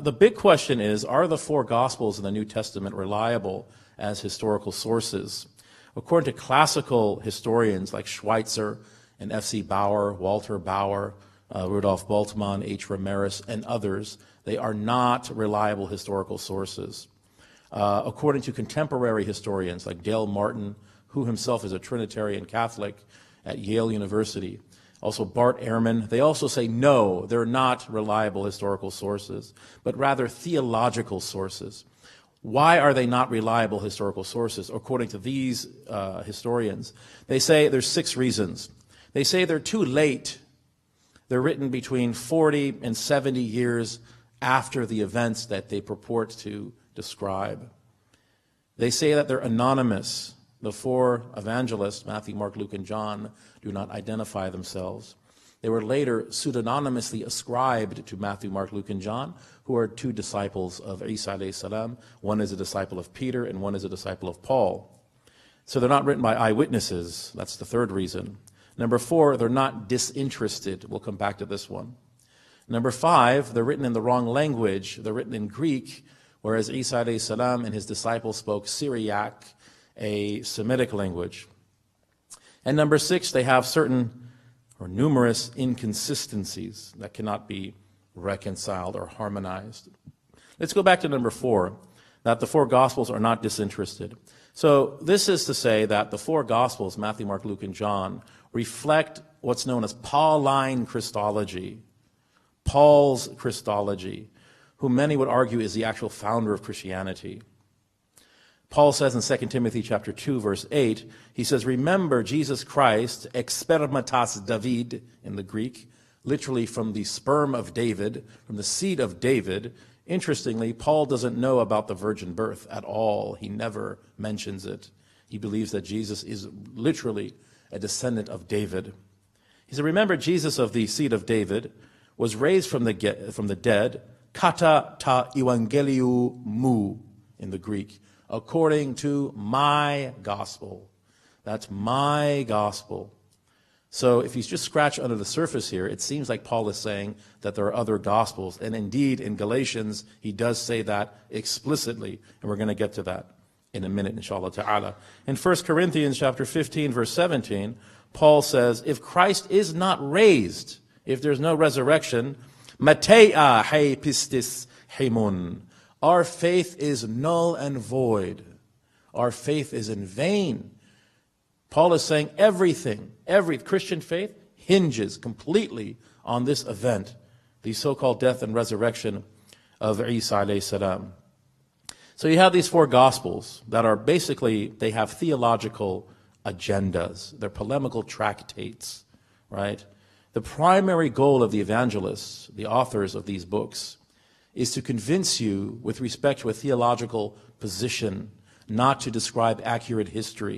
the big question is, are the four Gospels in the New Testament reliable as historical sources? According to classical historians like Schweitzer and F.C. Bauer, Walter Bauer, Rudolf Bultmann, H. Ramirez, and others, they are not reliable historical sources. According to contemporary historians like Dale Martin, who himself is a Trinitarian Catholic at Yale University, also Bart Ehrman, they also say no, they're not reliable historical sources, but rather theological sources. Why are they not reliable historical sources? According to these historians, they say there's 6 reasons. They say they're too late. They're written between 40 and 70 years after the events that they purport to describe. They say that they're anonymous. The 4 evangelists, Matthew, Mark, Luke, and John, do not identify themselves. They were later pseudonymously ascribed to Matthew, Mark, Luke, and John, who are 2 disciples of Isa alayhi salam. One is a disciple of Peter, and one is a disciple of Paul. So they're not written by eyewitnesses. That's the 3rd reason. Number 4, they're not disinterested. We'll come back to this one. Number 5, they're written in the wrong language. They're written in Greek, whereas Isa alayhi salam and his disciples spoke Syriac, a Semitic language. And number 6, they have certain or numerous inconsistencies that cannot be reconciled or harmonized. Let's go back to number 4, that the 4 Gospels are not disinterested. So this is to say that the 4 Gospels, Matthew, Mark, Luke, and John, reflect what's known as Pauline Christology, Paul's Christology, who many would argue is the actual founder of Christianity. Paul says in 2 Timothy chapter 2, verse 8, he says, remember Jesus Christ, expermatas David in the Greek, literally from the sperm of David, from the seed of David. Interestingly, Paul doesn't know about the virgin birth at all. He never mentions it. He believes that Jesus is literally a descendant of David. He said, remember Jesus of the seed of David was raised from the dead, kata ta evangeliou mu in the Greek, according to my gospel. That's my gospel. So if you just scratch under the surface here, it seems like Paul is saying that there are other gospels. And indeed, in Galatians, he does say that explicitly. And we're going to get to that in a minute, inshallah ta'ala. In 1 Corinthians chapter 15, verse 17, Paul says, if Christ is not raised, if there's no resurrection, mateia he pistis hemun. Our faith is null and void. Our faith is in vain. Paul is saying every Christian faith hinges completely on this event, the so-called death and resurrection of Isa alayhi salam. So you have these 4 Gospels that are basically, they have theological agendas. They're polemical tractates, right? The primary goal of the evangelists, the authors of these books, is to convince you with respect to a theological position, not to describe accurate history.